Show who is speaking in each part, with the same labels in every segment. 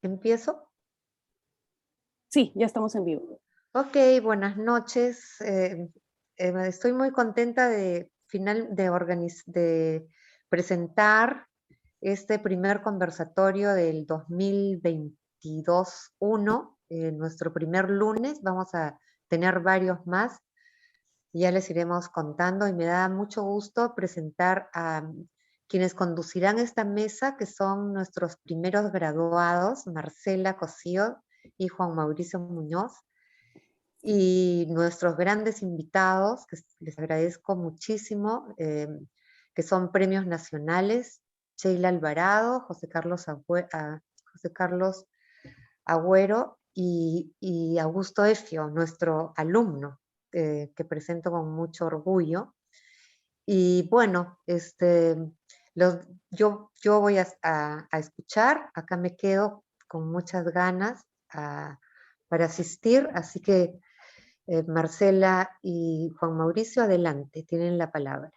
Speaker 1: ¿Empiezo?
Speaker 2: Sí, ya estamos en vivo.
Speaker 1: Ok, buenas noches. Estoy muy contenta de presentar este primer conversatorio del 2022-1, nuestro primer lunes. Vamos a tener varios más. Ya les iremos contando y me da mucho gusto presentar a quienes conducirán esta mesa, que son nuestros primeros graduados, Marcela Cosío y Juan Mauricio Muñoz, y nuestros grandes invitados, que les agradezco muchísimo, que son premios nacionales, Sheila Alvarado, José Carlos Agüero y Augusto Efio, nuestro alumno, que presento con mucho orgullo. Y bueno, los, yo voy a escuchar, acá me quedo con muchas ganas para asistir, así que Marcela y Juan Mauricio, adelante, tienen la palabra.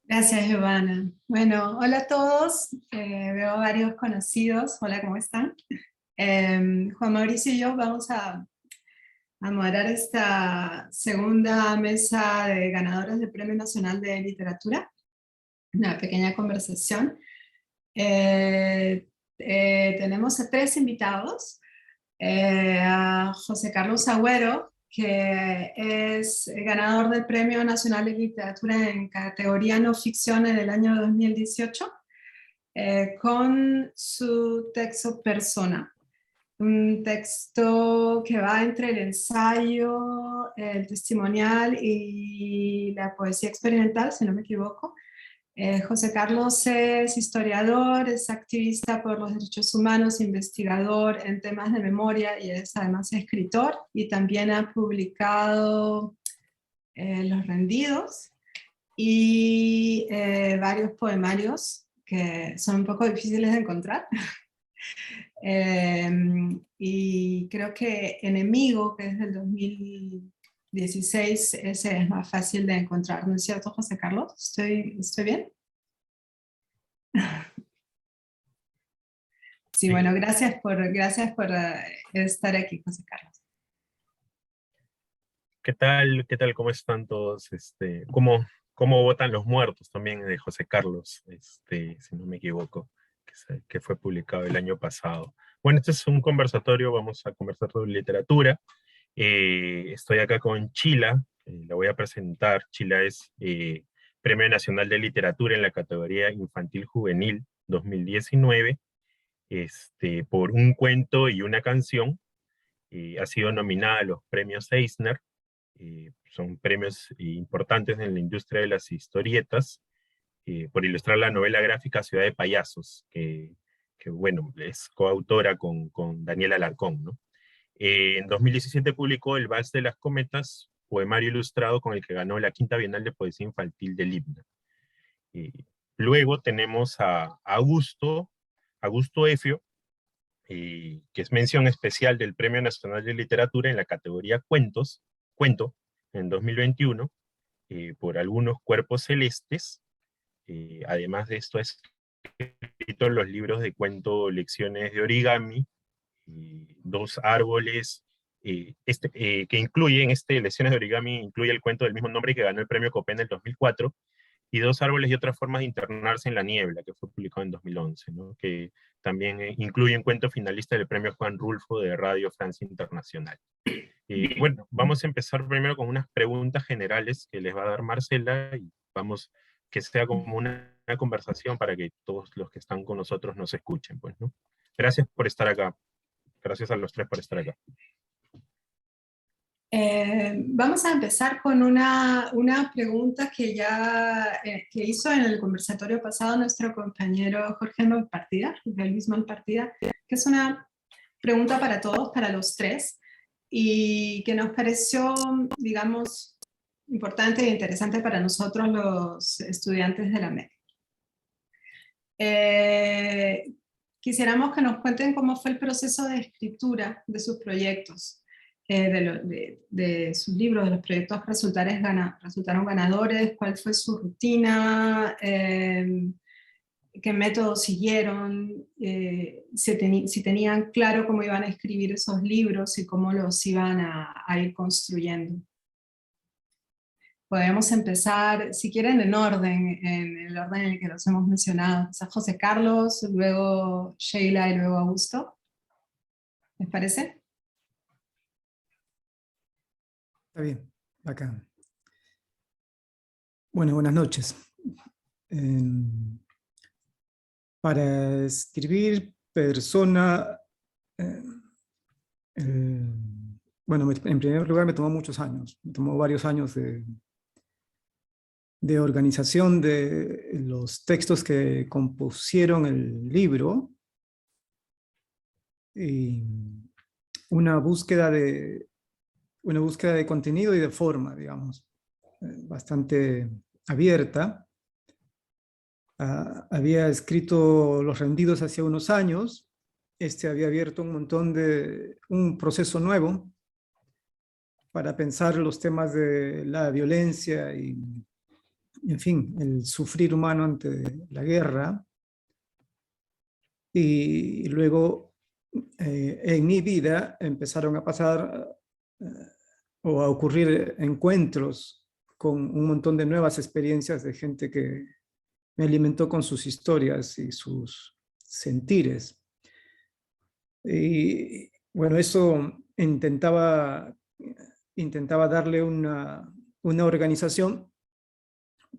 Speaker 3: Gracias, Giovanna. Bueno, hola a todos. Veo varios conocidos. Hola, ¿cómo están? Juan Mauricio y yo vamos a moderar esta segunda mesa de ganadores del Premio Nacional de Literatura. Una pequeña conversación. Tenemos a 3 invitados. A José Carlos Agüero, que es ganador del Premio Nacional de Literatura en categoría no ficción en el año 2018, con su texto Persona. Un texto que va entre el ensayo, el testimonial y la poesía experimental, si no me equivoco. José Carlos es historiador, es activista por los derechos humanos, investigador en temas de memoria y es además escritor, y también ha publicado Los Rendidos y varios poemarios que son un poco difíciles de encontrar. Y creo que Enemigo, que es del 2016, ese es más fácil de encontrar, ¿no es cierto, José Carlos? ¿Estoy bien? Sí, bueno, gracias por estar aquí, José Carlos.
Speaker 4: ¿Qué tal? ¿Qué tal? ¿Cómo están todos? ¿Cómo votan los muertos? También de José Carlos, si no me equivoco, que fue publicado el año pasado. Bueno, este es un conversatorio, vamos a conversar sobre literatura. Estoy acá con Chila, la voy a presentar. Chila es Premio Nacional de Literatura en la categoría Infantil Juvenil 2019, por un cuento y una canción. Ha sido nominada a los premios Eisner. Son premios importantes en la industria de las historietas, por ilustrar la novela gráfica Ciudad de Payasos, que bueno, es coautora con Daniel Alarcón, ¿no? En 2017 publicó El Vals de las Cometas, poemario ilustrado con el que ganó la Quinta Bienal de Poesía Infantil del Libna. Luego tenemos a Augusto Efio, que es mención especial del Premio Nacional de Literatura en la categoría cuento, en 2021, por Algunos Cuerpos Celestes. Además de esto, ha escrito los libros de cuento Lecciones de Origami, Dos Árboles, que incluye Lecciones de Origami, incluye el cuento del mismo nombre que ganó el Premio Copen en el 2004, y Dos Árboles y otras formas de internarse en la niebla, que fue publicado en 2011, ¿no? Que también incluye un cuento finalista del Premio Juan Rulfo de Radio Francia Internacional. Bueno, vamos a empezar primero con unas preguntas generales que les va a dar Marcela, y vamos, que sea como una conversación para que todos los que están con nosotros nos escuchen, pues, ¿no? Gracias por estar acá. Gracias a los 3 por estar acá.
Speaker 3: Vamos a empezar con una pregunta que que hizo en el conversatorio pasado nuestro compañero Jorge Luis Malpartida, que es una pregunta para todos, para los 3, y que nos pareció, digamos, importante e interesante para nosotros los estudiantes de la MED. Quisiéramos que nos cuenten cómo fue el proceso de escritura de sus proyectos, de sus libros, de los proyectos que resultaron ganadores, cuál fue su rutina, qué métodos siguieron, si tenían claro cómo iban a escribir esos libros y cómo los iban a ir construyendo. Podemos empezar, si quieren, en orden, en el orden en el que los hemos mencionado. O sea, José Carlos, luego Sheila y luego Augusto. ¿Les parece?
Speaker 5: Está bien, acá. Bueno, buenas noches. Para escribir persona, bueno, en primer lugar me tomó muchos años, me tomó varios años de organización de los textos que compusieron el libro y una búsqueda de contenido y de forma, digamos, bastante abierta. Había escrito Los Rendidos hace unos años. Había abierto un proceso nuevo para pensar los temas de la violencia y, en fin, el sufrir humano ante la guerra. Y luego, en mi vida, empezaron a pasar o a ocurrir encuentros con un montón de nuevas experiencias de gente que me alimentó con sus historias y sus sentires. Y bueno, eso intentaba darle una organización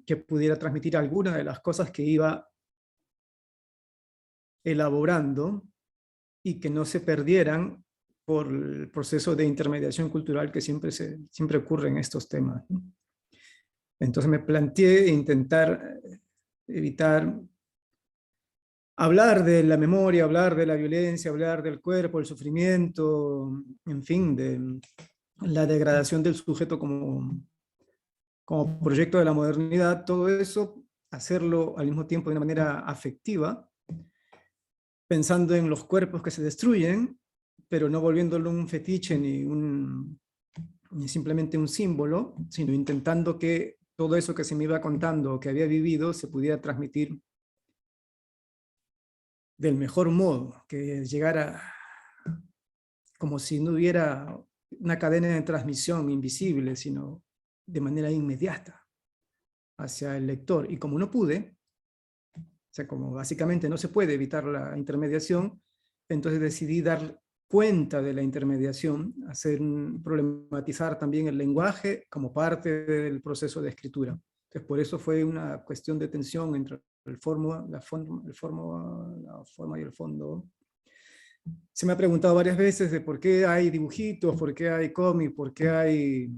Speaker 5: que pudiera transmitir algunas de las cosas que iba elaborando y que no se perdieran por el proceso de intermediación cultural que siempre ocurre en estos temas, ¿no? Entonces me planteé intentar evitar hablar de la memoria, hablar de la violencia, hablar del cuerpo, el sufrimiento, en fin, de la degradación del sujeto como proyecto de la modernidad, todo eso, hacerlo al mismo tiempo de una manera afectiva, pensando en los cuerpos que se destruyen, pero no volviéndolo un fetiche ni simplemente un símbolo, sino intentando que todo eso que se me iba contando, que había vivido, se pudiera transmitir del mejor modo, que llegara como si no hubiera una cadena de transmisión invisible, sino de manera inmediata hacia el lector. Y como no pude, o sea, como básicamente no se puede evitar la intermediación, entonces decidí dar cuenta de la intermediación, problematizar también el lenguaje como parte del proceso de escritura. Entonces, por eso fue una cuestión de tensión entre la forma y el fondo. Se me ha preguntado varias veces de por qué hay dibujitos, por qué hay cómics, por qué hay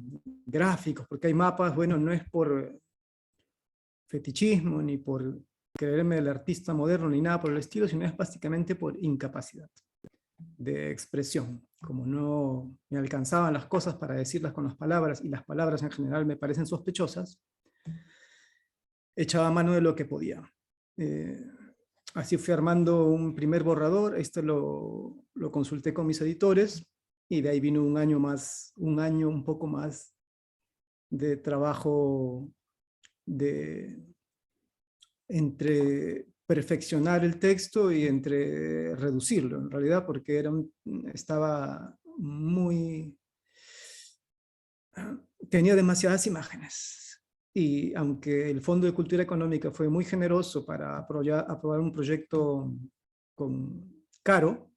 Speaker 5: gráficos, por qué hay mapas. Bueno, no es por fetichismo, ni por creerme el artista moderno, ni nada por el estilo, sino es básicamente por incapacidad de expresión. Como no me alcanzaban las cosas para decirlas con las palabras, y las palabras en general me parecen sospechosas, echaba mano de lo que podía. Así fui armando un primer borrador, lo consulté con mis editores, y de ahí vino un año un poco más de trabajo entre perfeccionar el texto y entre reducirlo, en realidad, porque tenía demasiadas imágenes. Y aunque el Fondo de Cultura Económica fue muy generoso para aprobar un proyecto caro,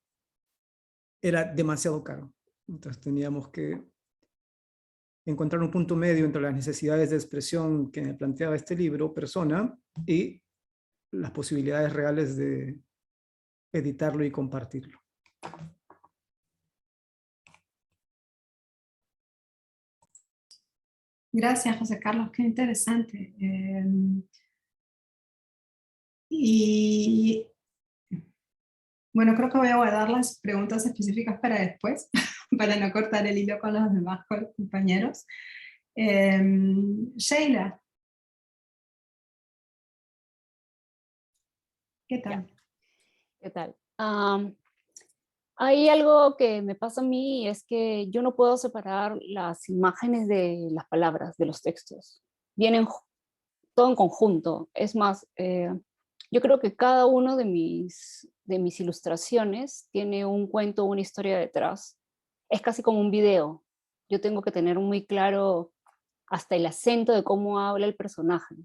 Speaker 5: era demasiado caro. Entonces teníamos que encontrar un punto medio entre las necesidades de expresión que me planteaba este libro, persona, y las posibilidades reales de editarlo y compartirlo.
Speaker 3: Gracias, José Carlos, qué interesante. Y bueno, creo que voy a guardar las preguntas específicas para después, para no cortar el hilo con los demás compañeros. Sheila, ¿qué tal?
Speaker 2: ¿Qué tal? Hay algo que me pasa a mí, es que yo no puedo separar las imágenes de las palabras, de los textos. Vienen todo en conjunto. Es más, yo creo que cada uno de mis ilustraciones tiene un cuento, una historia detrás. Es casi como un video. Yo tengo que tener muy claro hasta el acento de cómo habla el personaje.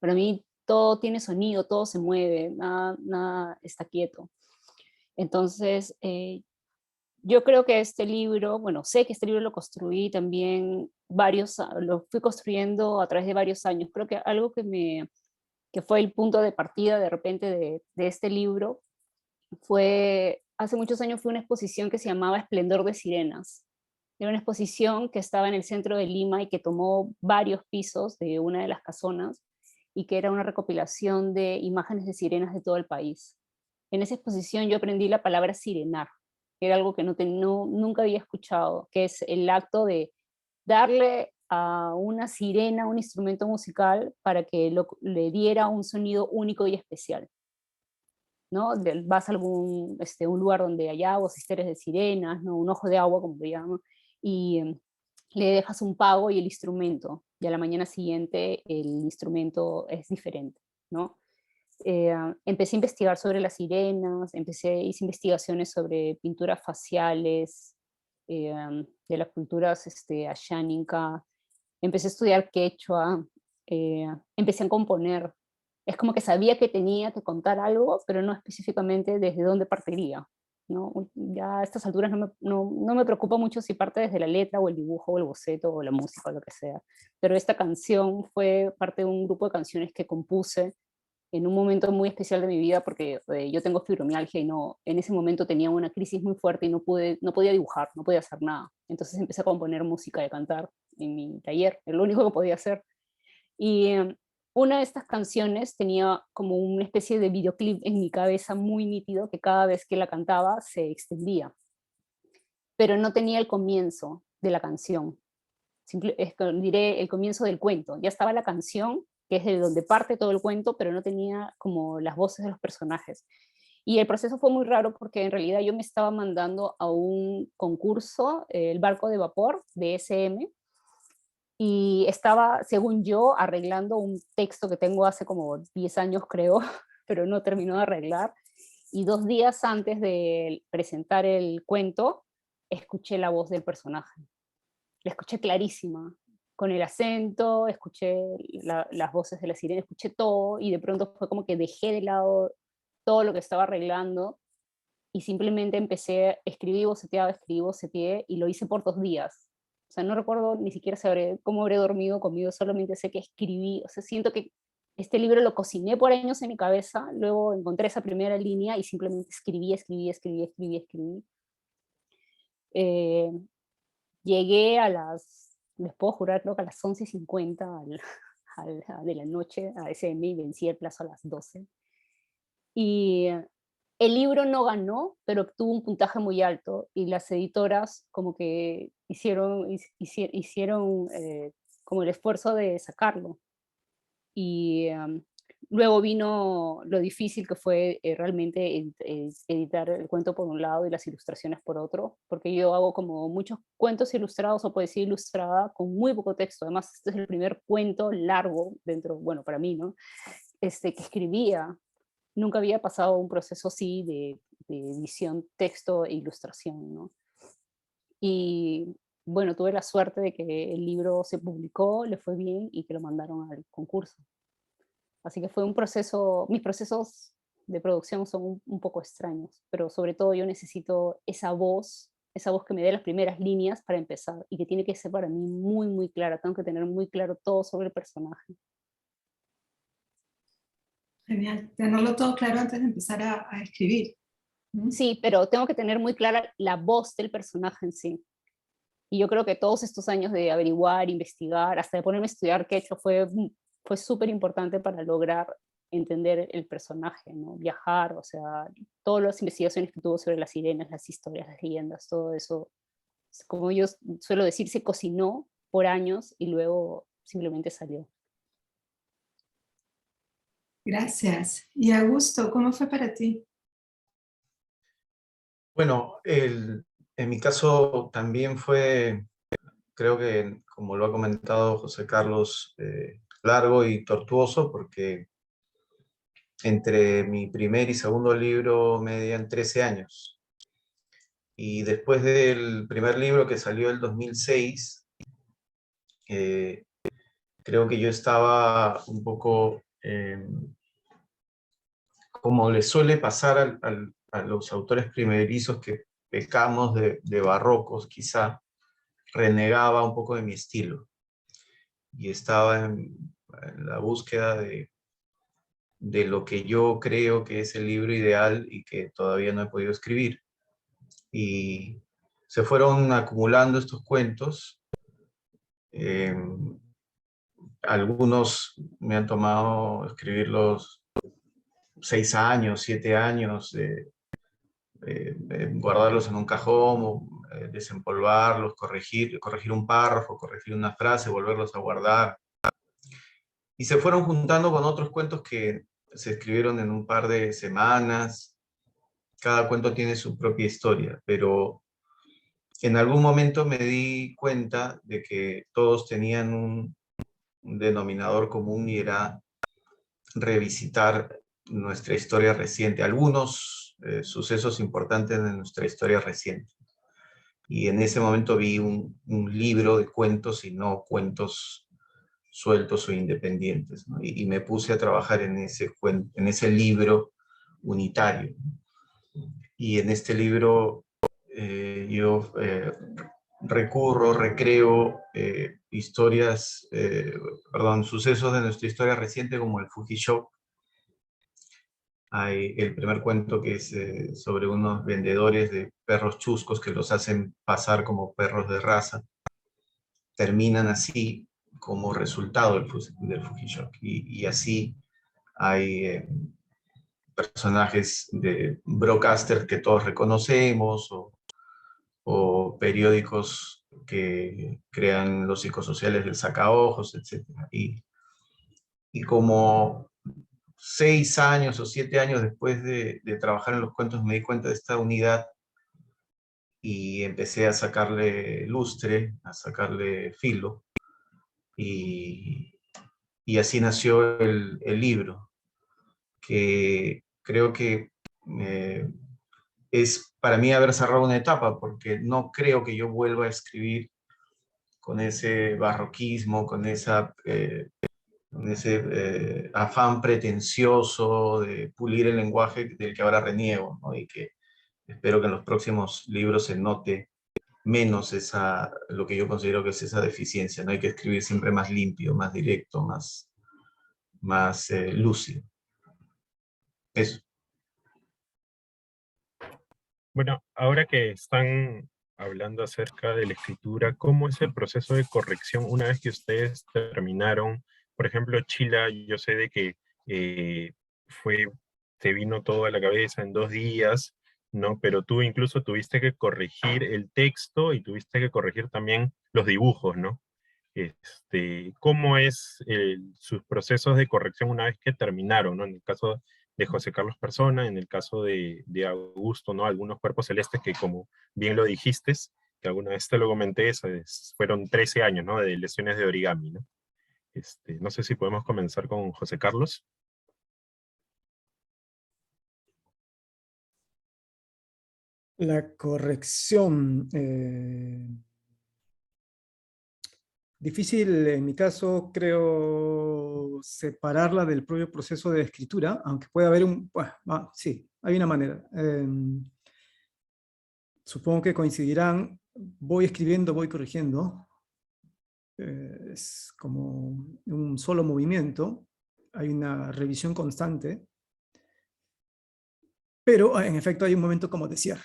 Speaker 2: Para mí todo tiene sonido, todo se mueve, nada está quieto. Entonces, yo creo que este libro, bueno, sé que este libro lo construí también lo fui construyendo a través de varios años. Creo que algo que fue el punto de partida de repente de este libro fue, hace muchos años fue una exposición que se llamaba Esplendor de Sirenas. Era una exposición que estaba en el centro de Lima y que tomó varios pisos de una de las casonas y que era una recopilación de imágenes de sirenas de todo el país. En esa exposición yo aprendí la palabra sirenar, que era algo que nunca había escuchado, que es el acto de darle a una sirena un instrumento musical para que le diera un sonido único y especial, ¿no? Vas a un lugar donde hay aguas, histeres de sirenas, ¿no? Un ojo de agua, como se llama, y le dejas un pago y el instrumento, y a la mañana siguiente el instrumento es diferente, ¿no? Empecé a investigar sobre las sirenas, hice investigaciones sobre pinturas faciales, de las culturas ayánica, empecé a estudiar quechua, empecé a componer. Es como que sabía que tenía que contar algo, pero no específicamente desde dónde partiría, ¿no? Ya a estas alturas no me preocupa mucho si parte desde la letra o el dibujo o el boceto o la música o lo que sea, pero esta canción fue parte de un grupo de canciones que compuse en un momento muy especial de mi vida porque yo tengo fibromialgia y en ese momento tenía una crisis muy fuerte y no podía dibujar, no podía hacer nada. Entonces empecé a componer música y a cantar en mi taller, es lo único que podía hacer. Y una de estas canciones tenía como una especie de videoclip en mi cabeza muy nítido que cada vez que la cantaba se extendía, pero no tenía el comienzo de la canción. Diré el comienzo del cuento. Ya estaba la canción, que es de donde parte todo el cuento, pero no tenía como las voces de los personajes. Y el proceso fue muy raro porque en realidad yo me estaba mandando a un concurso, el barco de vapor de SM, y estaba, según yo, arreglando un texto que tengo hace como 10 años, creo, pero no terminó de arreglar. Y 2 días antes de presentar el cuento, escuché la voz del personaje. La escuché clarísima, con el acento, escuché las voces de la sirena, escuché todo, y de pronto fue como que dejé de lado todo lo que estaba arreglando y simplemente empecé, escribí, boceteé, y lo hice por 2 días. O sea, no recuerdo ni siquiera cómo habré dormido conmigo, solamente sé que escribí, o sea, siento que este libro lo cociné por años en mi cabeza, luego encontré esa primera línea y simplemente escribí. Eh, Llegué les puedo jurar, creo que a las 11:50 de la noche a SM y vencí el plazo a las 12. Y el libro no ganó, pero obtuvo un puntaje muy alto y las editoras como que hicieron como el esfuerzo de sacarlo. Y luego vino lo difícil que fue realmente editar el cuento por un lado y las ilustraciones por otro, porque yo hago como muchos cuentos ilustrados o poesía ilustrada con muy poco texto. Además, este es el primer cuento largo dentro, bueno, para mí, ¿no? Que escribía. Nunca había pasado un proceso así de edición, texto e ilustración, ¿no? Y bueno, tuve la suerte de que el libro se publicó, le fue bien y que lo mandaron al concurso. Así que fue un proceso, mis procesos de producción son un poco extraños, pero sobre todo yo necesito esa voz que me dé las primeras líneas para empezar y que tiene que ser para mí muy, muy clara. Tengo que tener muy claro todo sobre el personaje.
Speaker 3: Genial, tenerlo todo claro antes de empezar a escribir.
Speaker 2: Sí, pero tengo que tener muy clara la voz del personaje en sí. Y yo creo que todos estos años de averiguar, investigar, hasta de ponerme a estudiar quechua fue súper importante para lograr entender el personaje, ¿no? Viajar, o sea, todas las investigaciones que tuvo sobre las sirenas, las historias, las leyendas, todo eso, como yo suelo decir, se cocinó por años y luego simplemente salió.
Speaker 3: Gracias. Y Augusto, ¿cómo fue para ti?
Speaker 6: Bueno, en mi caso también fue, creo que como lo ha comentado José Carlos, largo y tortuoso porque entre mi primer y segundo libro medían 13 años. Y después del primer libro, que salió en el 2006, creo que yo estaba un poco, como le suele pasar a los autores primerizos, que pecamos de barrocos, quizá, renegaba un poco de mi estilo. Y estaba en la búsqueda de lo que yo creo que es el libro ideal y que todavía no he podido escribir. Y se fueron acumulando estos cuentos. Algunos me han tomado escribirlos 6 años, 7 años, guardarlos en un cajón, desempolvarlos, corregir un párrafo, corregir una frase, volverlos a guardar. Y se fueron juntando con otros cuentos que se escribieron en un par de semanas. Cada cuento tiene su propia historia, pero en algún momento me di cuenta de que todos tenían un denominador común, y era revisitar nuestra historia reciente, algunos sucesos importantes de nuestra historia reciente. Y en ese momento vi un libro de cuentos y no cuentos sueltos o independientes, ¿no? Y me puse a trabajar en ese libro unitario. Y en este libro yo recreo sucesos de nuestra historia reciente, como el Fujishock. Hay el primer cuento, que es sobre unos vendedores de perros chuscos que los hacen pasar como perros de raza. Terminan así como resultado del Fujishock. Y así hay personajes de broadcasters que todos reconocemos, o periódicos que crean los psicosociales del sacaojos, etc. Y como 6 años o 7 años después de trabajar en los cuentos, me di cuenta de esta unidad y empecé a sacarle lustre, a sacarle filo, y así nació el libro, que creo que es para mí haber cerrado una etapa, porque no creo que yo vuelva a escribir con ese barroquismo, con ese afán pretencioso de pulir el lenguaje del que ahora reniego, ¿no? Y que espero que en los próximos libros se note menos lo que yo considero que es esa deficiencia, ¿no? Hay que escribir siempre más limpio, más directo, más lúcido. Eso.
Speaker 4: Bueno, ahora que están hablando acerca de la escritura, ¿cómo es el proceso de corrección una vez que ustedes terminaron? Por ejemplo, Chila, yo sé de que eh, te vino todo a la cabeza en 2 días, ¿no? Pero tú incluso tuviste que corregir el texto y tuviste que corregir también los dibujos, ¿no? ¿Cómo es sus procesos de corrección una vez que terminaron, ¿no? En el caso de José Carlos Persona, en el caso de Augusto, ¿no? Algunos cuerpos celestes que, como bien lo dijiste, que alguna vez te lo comenté, fueron 13 años, ¿no? De lecciones de origami, ¿no? No sé si podemos comenzar con José Carlos.
Speaker 5: La corrección. Difícil en mi caso, creo, separarla del propio proceso de escritura, aunque puede haber sí, hay una manera. Supongo que coincidirán, voy escribiendo, voy corrigiendo. Es como un solo movimiento, hay una revisión constante, pero en efecto hay un momento como de cierre,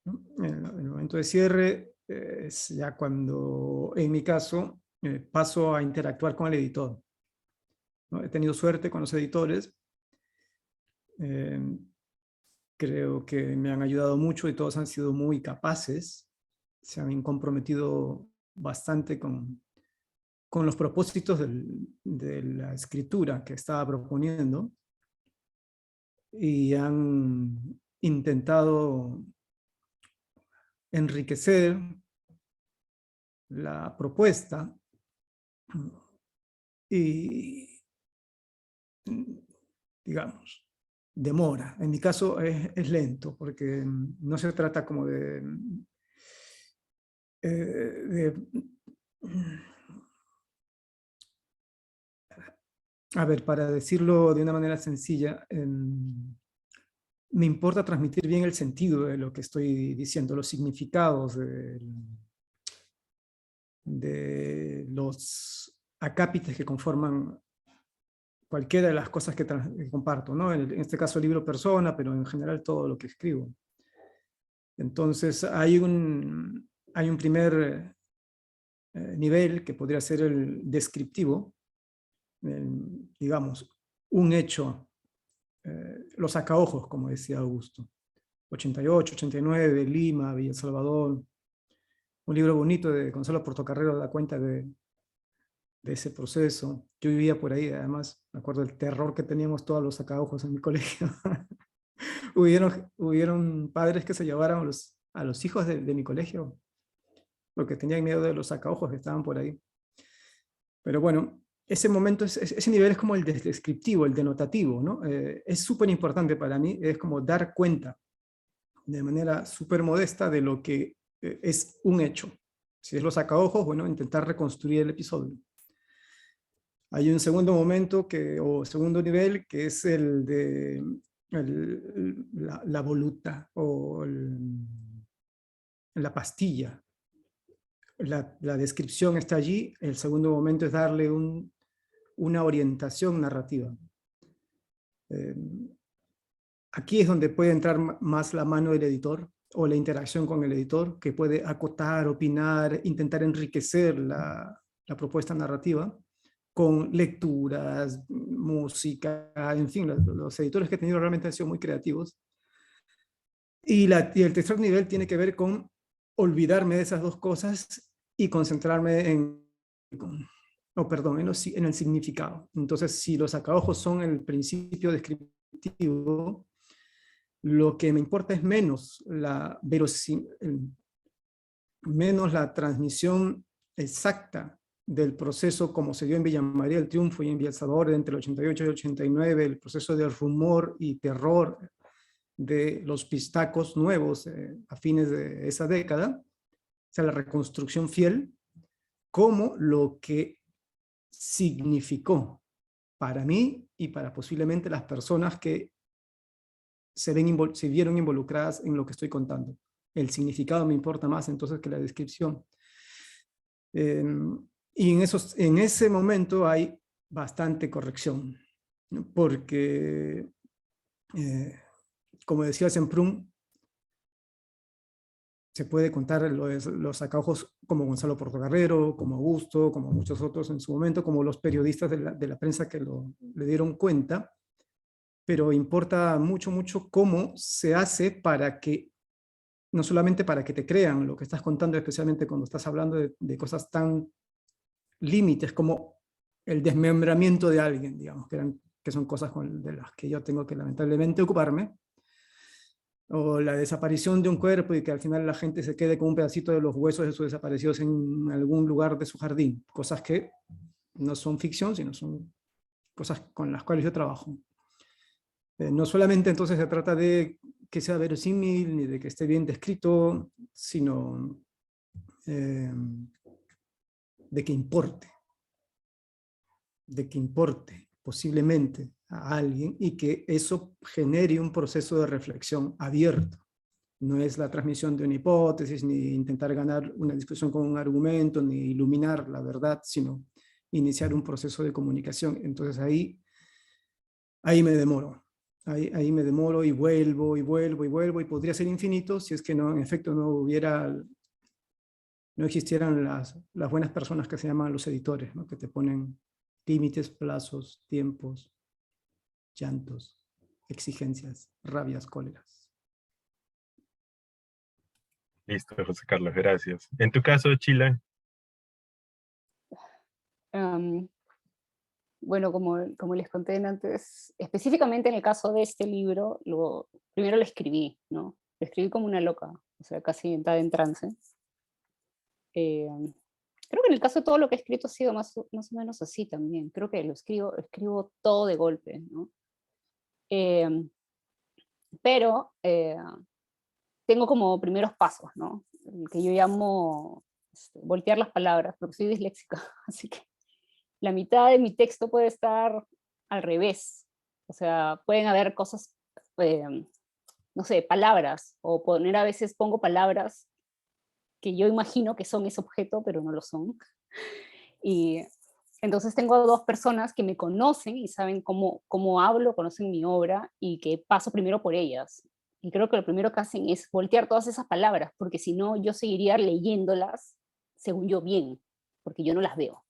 Speaker 5: ¿no? El momento de cierre es ya cuando, en mi caso, paso a interactuar con el editor, ¿no? He tenido suerte con los editores, creo que me han ayudado mucho y todos han sido muy capaces, se han comprometido bastante con los propósitos de la escritura que estaba proponiendo, y han intentado enriquecer la propuesta y, digamos, demora. En mi caso es lento, porque no se trata como a ver, para decirlo de una manera sencilla, me importa transmitir bien el sentido de lo que estoy diciendo, los significados de los acápites que conforman cualquiera de las cosas que comparto, ¿no? En este caso libro persona, pero en general todo lo que escribo. Entonces hay un primer nivel que podría ser el descriptivo, digamos, un hecho, los sacaojos, como decía Augusto, 88, 89, Lima, Villa El Salvador, un libro bonito de Gonzalo Portocarrero da cuenta de ese proceso. Yo vivía por ahí, además, me acuerdo del terror que teníamos todos los sacaojos en mi colegio. hubieron padres que se llevaron a los hijos de mi colegio, porque tenían miedo de los sacaojos que estaban por ahí. Pero bueno, ese momento, ese nivel es como el descriptivo, el denotativo, ¿no? Es súper importante para mí, es como dar cuenta de manera súper modesta de lo que es un hecho. Si es los sacaojos, bueno, intentar reconstruir el episodio. Hay un segundo momento, o segundo nivel, que es el de la voluta o la pastilla. La descripción está allí, el segundo momento es darle una orientación narrativa. Aquí es donde puede entrar más la mano del editor o la interacción con el editor, que puede acotar, opinar, intentar enriquecer la propuesta narrativa con lecturas, música, en fin, los editores que he tenido realmente han sido muy creativos. Y el tercer nivel tiene que ver con olvidarme de esas dos cosas y concentrarme en el significado. Entonces, si los sacaojos son el principio descriptivo, lo que me importa es menos menos la transmisión exacta del proceso como se dio en Villa María del Triunfo y en Villa El Salvador entre el 88 y el 89, el proceso de rumor y terror de los pistacos nuevos a fines de esa década, o sea, la reconstrucción fiel, como lo que significó para mí y para posiblemente las personas que se vieron involucradas en lo que estoy contando. El significado me importa más entonces que la descripción. Y en ese momento hay bastante corrección, ¿no? Porque, como decía Semprún, se puede contar los sacaojos como Gonzalo Portocarrero, como Augusto, como muchos otros en su momento, como los periodistas de la prensa que le dieron cuenta, pero importa mucho, mucho cómo se hace para que, no solamente para que te crean lo que estás contando, especialmente cuando estás hablando de cosas tan límites como el desmembramiento de alguien, digamos, que son cosas de las que yo tengo que lamentablemente ocuparme, o la desaparición de un cuerpo y que al final la gente se quede con un pedacito de los huesos de sus desaparecidos en algún lugar de su jardín, cosas que no son ficción, sino son cosas con las cuales yo trabajo. No solamente entonces se trata de que sea verosímil ni de que esté bien descrito, sino de que importe posiblemente a alguien y que eso genere un proceso de reflexión abierto. No es la transmisión de una hipótesis, ni intentar ganar una discusión con un argumento, ni iluminar la verdad, sino iniciar un proceso de comunicación. Entonces ahí me demoro. Ahí me demoro y vuelvo, y vuelvo, y vuelvo, y podría ser infinito si es que no, en efecto, no existieran las buenas personas que se llaman los editores, ¿no? Que te ponen límites, plazos, tiempos, llantos, exigencias, rabias, cóleras.
Speaker 4: Listo, José Carlos, gracias. En tu caso, Chila.
Speaker 2: Bueno, como les conté antes, específicamente en el caso de este libro, primero lo escribí, ¿no? Lo escribí como una loca, o sea, casi entrada en trance. Creo que en el caso de todo lo que he escrito ha sido más o menos así también. Creo que lo escribo todo de golpe, ¿no? Pero tengo como primeros pasos, ¿no? Que yo llamo voltear las palabras, porque soy disléxica, así que la mitad de mi texto puede estar al revés. O sea, pueden haber cosas, no sé, palabras, o poner a veces pongo palabras que yo imagino que son ese objeto, pero no lo son. Y entonces tengo dos personas que me conocen y saben cómo hablo, conocen mi obra y que paso primero por ellas. Y creo que lo primero que hacen es voltear todas esas palabras, porque si no yo seguiría leyéndolas según yo bien, porque yo no las veo,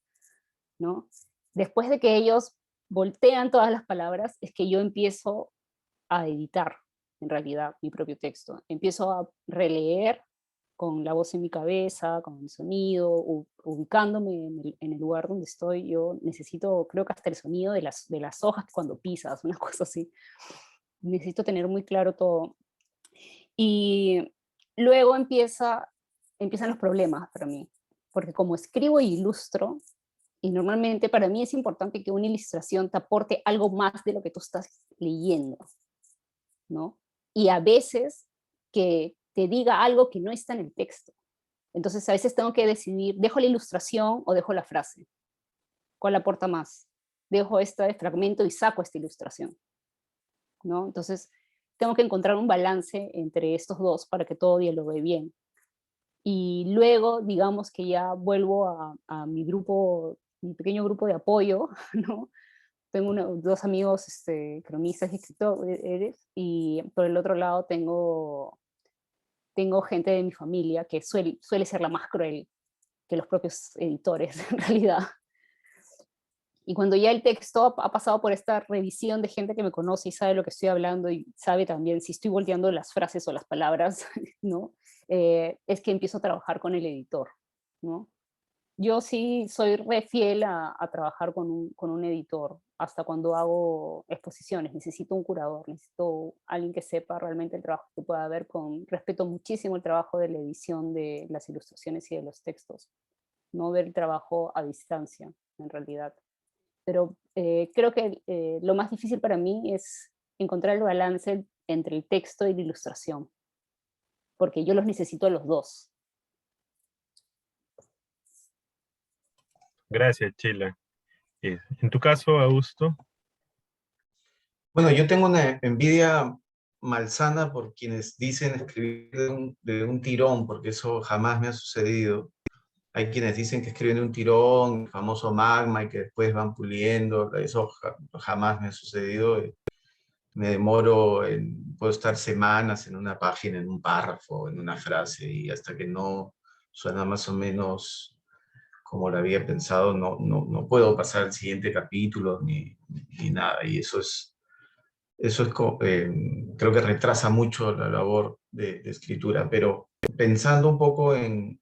Speaker 2: ¿no? Después de que ellos voltean todas las palabras, es que yo empiezo a editar, en realidad, mi propio texto. Empiezo a releer con la voz en mi cabeza, con el sonido, ubicándome en el lugar donde estoy. Yo necesito, creo que hasta el sonido de las hojas cuando pisas, una cosa así. Necesito tener muy claro todo. Y luego empiezan los problemas para mí, porque como escribo e ilustro, y normalmente para mí es importante que una ilustración te aporte algo más de lo que tú estás leyendo, ¿no? Y a veces que te diga algo que no está en el texto. Entonces a veces tengo que decidir, ¿dejo la ilustración o dejo la frase? ¿Cuál aporta más? Dejo este fragmento y saco esta ilustración, ¿no? Entonces tengo que encontrar un balance entre estos dos para que todo dialogue bien. Y luego, digamos que ya vuelvo a mi grupo, mi pequeño grupo de apoyo, ¿no? Tengo dos amigos cronistas y escritores, y por el otro lado tengo gente de mi familia que suele ser la más cruel que los propios editores, en realidad. Y cuando ya el texto ha pasado por esta revisión de gente que me conoce y sabe lo que estoy hablando y sabe también si estoy volteando las frases o las palabras, ¿no? Es que empiezo a trabajar con el editor, ¿no? Yo sí soy re fiel a trabajar con un editor, hasta cuando hago exposiciones. Necesito un curador, necesito alguien que sepa realmente el trabajo que pueda haber. Respeto muchísimo el trabajo de la edición de las ilustraciones y de los textos, no ver el trabajo a distancia, en realidad. Pero creo que lo más difícil para mí es encontrar el balance entre el texto y la ilustración, porque yo los necesito a los dos.
Speaker 4: Gracias, Chila. En tu caso, Augusto.
Speaker 6: Bueno, yo tengo una envidia malsana por quienes dicen escribir de un tirón, porque eso jamás me ha sucedido. Hay quienes dicen que escriben de un tirón, el famoso magma, y que después van puliendo. Eso jamás me ha sucedido. Me demoro, puedo estar semanas en una página, en un párrafo, en una frase, y hasta que no suena más o menos como lo había pensado, no puedo pasar al siguiente capítulo ni nada. Y creo que retrasa mucho la labor de escritura. Pero pensando un poco en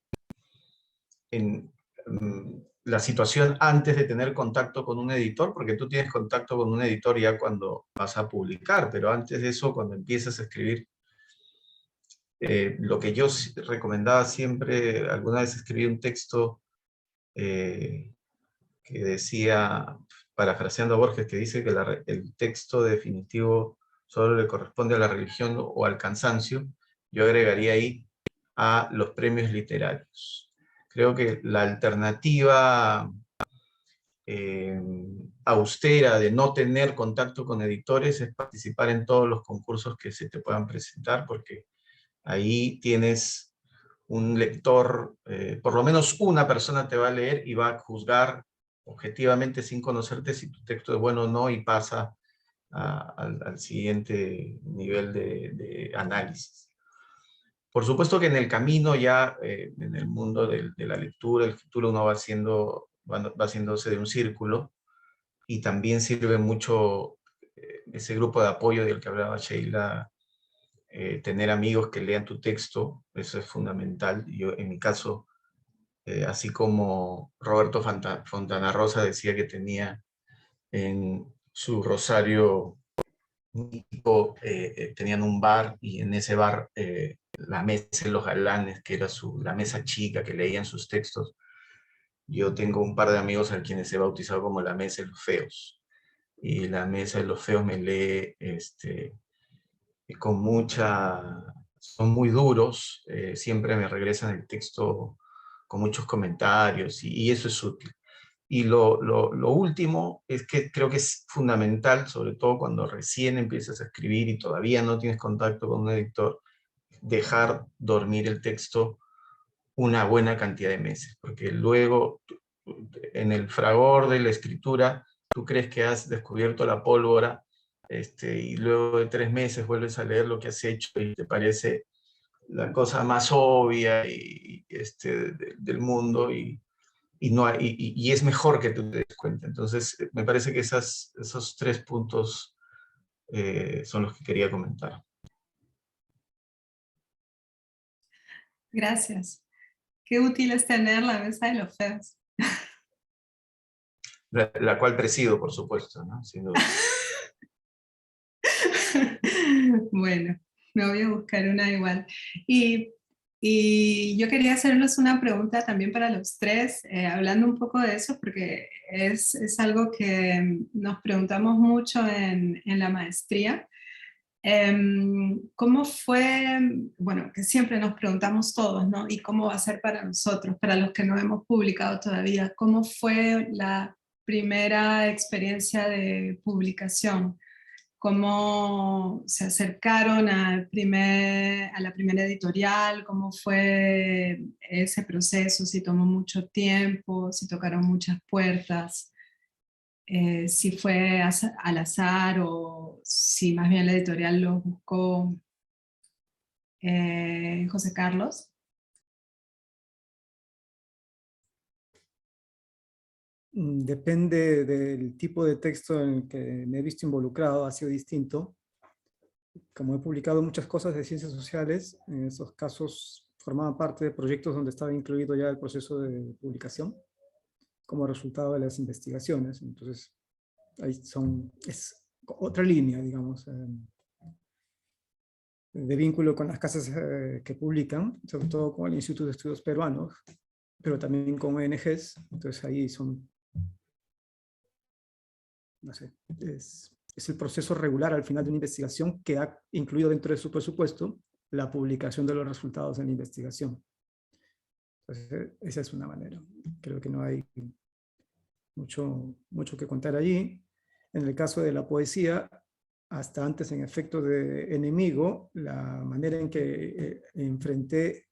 Speaker 6: la situación antes de tener contacto con un editor, porque tú tienes contacto con un editor ya cuando vas a publicar, pero antes de eso, cuando empiezas a escribir, lo que yo recomendaba siempre, alguna vez escribí un texto que decía, parafraseando a Borges, que dice que el texto definitivo solo le corresponde a la religión o al cansancio. Yo agregaría ahí a los premios literarios. Creo que la alternativa austera de no tener contacto con editores es participar en todos los concursos que se te puedan presentar, porque ahí tienes un lector, por lo menos una persona te va a leer y va a juzgar objetivamente sin conocerte si tu texto es bueno o no, y pasa al siguiente nivel de análisis. Por supuesto que en el camino ya, en el mundo de la lectura, el escritura, uno va haciéndose de un círculo, y también sirve mucho ese grupo de apoyo del que hablaba Sheila, tener amigos que lean tu texto. Eso es fundamental. Yo, en mi caso, así como Roberto Fontana Rosa decía que tenía en su Rosario mítico, tenían un bar, y en ese bar la mesa de los galanes, que era la mesa chica que leían sus textos. Yo tengo un par de amigos a quienes he bautizado como la mesa de los feos, y la mesa de los feos me lee son muy duros, siempre me regresan el texto con muchos comentarios y eso es útil. Y lo último es que creo que es fundamental, sobre todo cuando recién empiezas a escribir y todavía no tienes contacto con un editor, dejar dormir el texto una buena cantidad de meses, porque luego en el fragor de la escritura tú crees que has descubierto la pólvora, y luego de 3 meses vuelves a leer lo que has hecho y te parece la cosa más obvia del mundo y es mejor que tú te des cuenta. Entonces, me parece que esos 3 puntos son los que quería comentar.
Speaker 3: Gracias. Qué útil es tener la mesa de los feos.
Speaker 6: La cual presido, por supuesto, ¿no? Sin duda.
Speaker 3: Bueno, me voy a buscar una igual. Y yo quería hacerles una pregunta también para los tres, hablando un poco de eso, porque es algo que nos preguntamos mucho en la maestría. ¿Cómo fue, bueno, que siempre nos preguntamos todos, ¿no? ¿Y cómo va a ser para nosotros, para los que no hemos publicado todavía? ¿Cómo fue la primera experiencia de publicación? ¿Cómo se acercaron a la primera editorial? ¿Cómo fue ese proceso? ¿Si tomó mucho tiempo? ¿Si tocaron muchas puertas? ¿Si fue al azar o si más bien la editorial los buscó? José Carlos.
Speaker 5: Depende del tipo de texto en el que me he visto involucrado, ha sido distinto. Como he publicado muchas cosas de ciencias sociales, en esos casos formaban parte de proyectos donde estaba incluido ya el proceso de publicación como resultado de las investigaciones. Entonces, ahí es otra línea, digamos, de vínculo con las casas que publican, sobre todo con el Instituto de Estudios Peruanos, pero también con ONGs. Entonces ahí no sé, es el proceso regular al final de una investigación que ha incluido dentro de su presupuesto la publicación de los resultados en la investigación. Entonces, esa es una manera. Creo que no hay mucho que contar allí. En el caso de la poesía, hasta antes en efecto de Enemigo, la manera en que enfrenté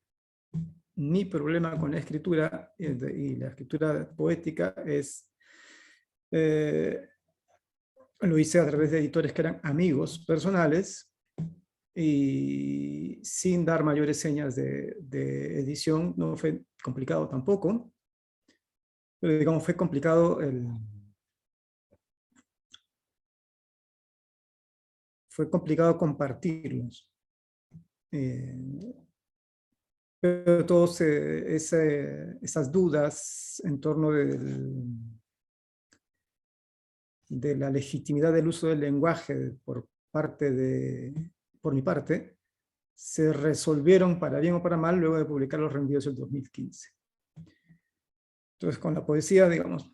Speaker 5: mi problema con la escritura y la escritura poética es... lo hice a través de editores que eran amigos personales y sin dar mayores señas de edición. No fue complicado tampoco, pero digamos fue complicado compartirlos. Pero todas esas dudas en torno de la legitimidad del uso del lenguaje por mi parte, se resolvieron para bien o para mal luego de publicar Los Rendidos del 2015. Entonces, con la poesía, digamos,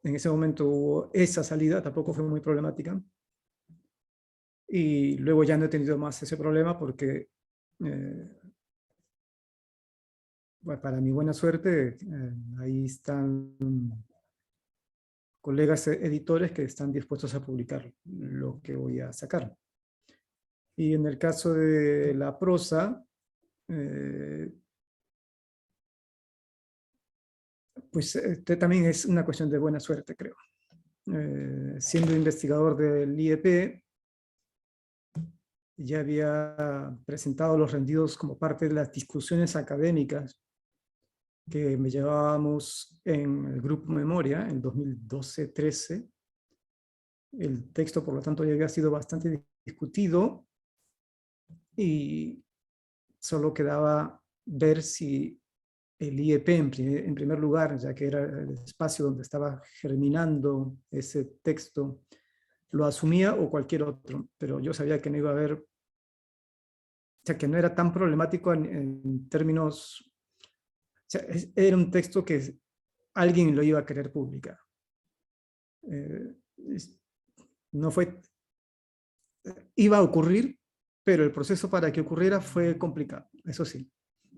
Speaker 5: en ese momento hubo esa salida, tampoco fue muy problemática. Y luego ya no he tenido más ese problema porque, bueno, para mi buena suerte, ahí están colegas editores que están dispuestos a publicar lo que voy a sacar. Y en el caso de la prosa, pues también es una cuestión de buena suerte, creo. Siendo investigador del IEP, ya había presentado Los Rendidos como parte de las discusiones académicas que me llevábamos en el Grupo Memoria en 2012-13. El texto, por lo tanto, ya había sido bastante discutido y solo quedaba ver si el IEP en primer lugar, ya que era el espacio donde estaba germinando ese texto, lo asumía o cualquier otro, pero yo sabía que no iba a haber, o sea, que no era tan problemático en términos, o sea, era un texto que alguien lo iba a querer publicar. No fue, iba a ocurrir, pero el proceso para que ocurriera fue complicado, eso sí.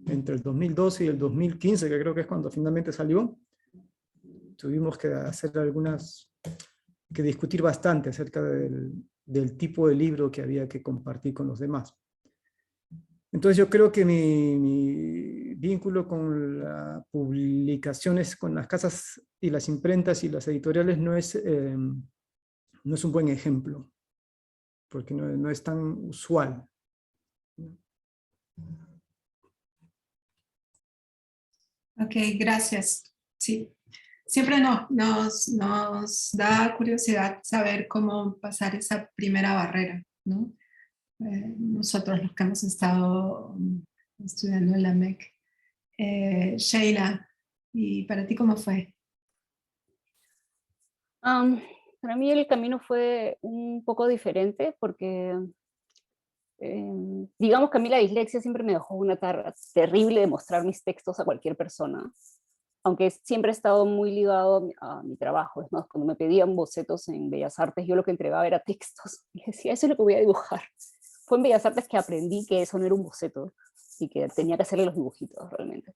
Speaker 5: Entre el 2012 y el 2015, que creo que es cuando finalmente salió, tuvimos que hacer que discutir bastante acerca del tipo de libro que había que compartir con los demás. Entonces yo creo que mi vínculo con las publicaciones, con las casas y las imprentas y las editoriales no es un buen ejemplo, porque no es tan usual.
Speaker 3: Ok, gracias. Sí, siempre nos da curiosidad saber cómo pasar esa primera barrera, ¿no? Nosotros los que hemos estado estudiando en la MEC. Sheila, ¿y para ti cómo fue?
Speaker 2: Para mí el camino fue un poco diferente porque digamos que a mí la dislexia siempre me dejó una tarea terrible de mostrar mis textos a cualquier persona, aunque siempre he estado muy ligado a mi trabajo. Es más, cuando me pedían bocetos en Bellas Artes, yo lo que entregaba era textos, y decía, eso es lo que voy a dibujar. Fue en Bellas Artes que aprendí que eso no era un boceto, y que tenía que hacerle los dibujitos realmente.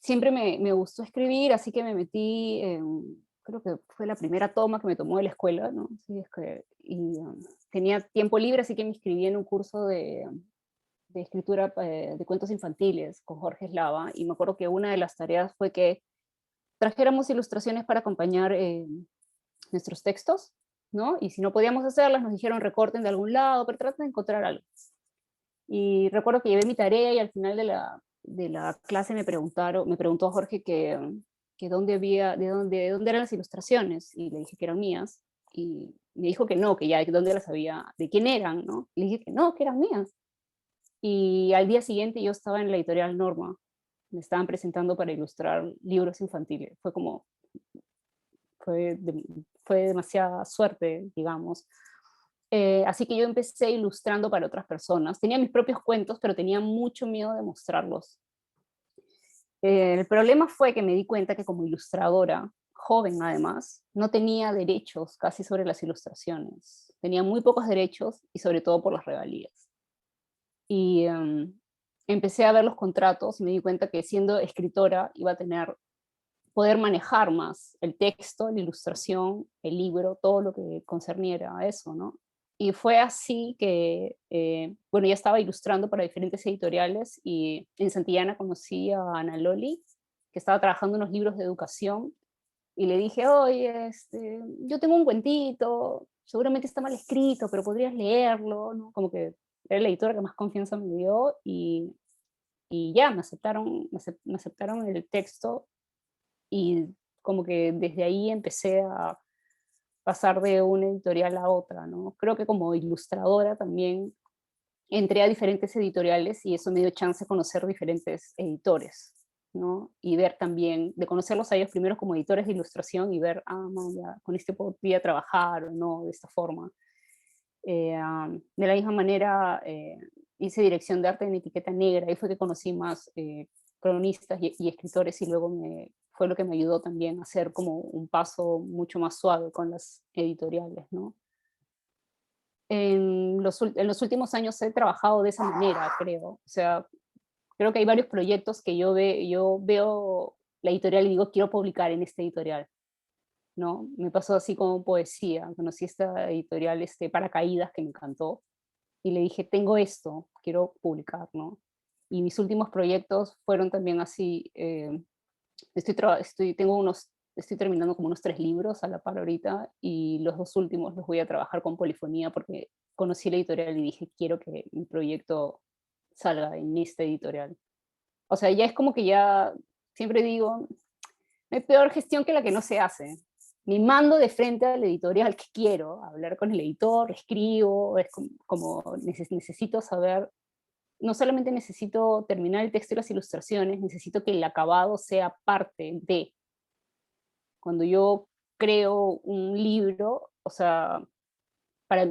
Speaker 2: Siempre me gustó escribir, así que me metí creo que fue la primera toma que me tomó de la escuela, ¿no? Sí, tenía tiempo libre, así que me inscribí en un curso de escritura de cuentos infantiles con Jorge Eslava, y me acuerdo que una de las tareas fue que trajéramos ilustraciones para acompañar nuestros textos, ¿no? Y si no podíamos hacerlas, nos dijeron recorten de algún lado, pero traten de encontrar algo. Y recuerdo que llevé mi tarea y al final de la clase me preguntó Jorge que de dónde eran las ilustraciones, y le dije que eran mías, y me dijo que no, que ya de dónde las había, de quién eran, ¿no? Y le dije que no, que eran mías. Y al día siguiente yo estaba en la editorial Norma, me estaban presentando para ilustrar libros infantiles. Fue demasiada suerte, digamos. Así que yo empecé ilustrando para otras personas. Tenía mis propios cuentos, pero tenía mucho miedo de mostrarlos. El problema fue que me di cuenta que como ilustradora, joven además, no tenía derechos casi sobre las ilustraciones. Tenía muy pocos derechos y sobre todo por las regalías. Y empecé a ver los contratos y me di cuenta que siendo escritora iba a poder manejar más el texto, la ilustración, el libro, todo lo que concerniera a eso, ¿no? Y fue así que, bueno, ya estaba ilustrando para diferentes editoriales, y en Santillana conocí a Ana Loli, que estaba trabajando unos libros de educación, y le dije, oye, yo tengo un cuentito, seguramente está mal escrito, pero podrías leerlo, ¿no? Como que era la editora que más confianza me dio, y ya, me aceptaron el texto, y como que desde ahí empecé a pasar de una editorial a otra, ¿no? Creo que como ilustradora también entré a diferentes editoriales, y eso me dio chance de conocer diferentes editores, ¿no? Y ver también, de conocerlos a ellos primero como editores de ilustración y ver, no, ya, con este podría trabajar o no, de esta forma. De la misma manera, hice dirección de arte en Etiqueta Negra, y fue que conocí más cronistas y escritores, y luego fue lo que me ayudó también a hacer como un paso mucho más suave con las editoriales, ¿no? En los últimos años he trabajado de esa manera, creo. O sea, creo que hay varios proyectos que yo veo la editorial y digo, quiero publicar en esta editorial, ¿no? Me pasó así con poesía. Conocí esta editorial Paracaídas, que me encantó, y le dije, tengo esto, quiero publicar, ¿no? Y mis últimos proyectos fueron también así. Estoy terminando como unos 3 libros a la par ahorita, y los 2 últimos los voy a trabajar con Polifonía, porque conocí la editorial y dije, quiero que mi proyecto salga en esta editorial. O sea, ya es como que ya, siempre digo, no hay peor gestión que la que no se hace. Ni mando de frente a la editorial que quiero, hablar con el editor, escribo, es como necesito saber, no solamente necesito terminar el texto y las ilustraciones, necesito que el acabado sea parte de. Cuando yo creo un libro, o sea,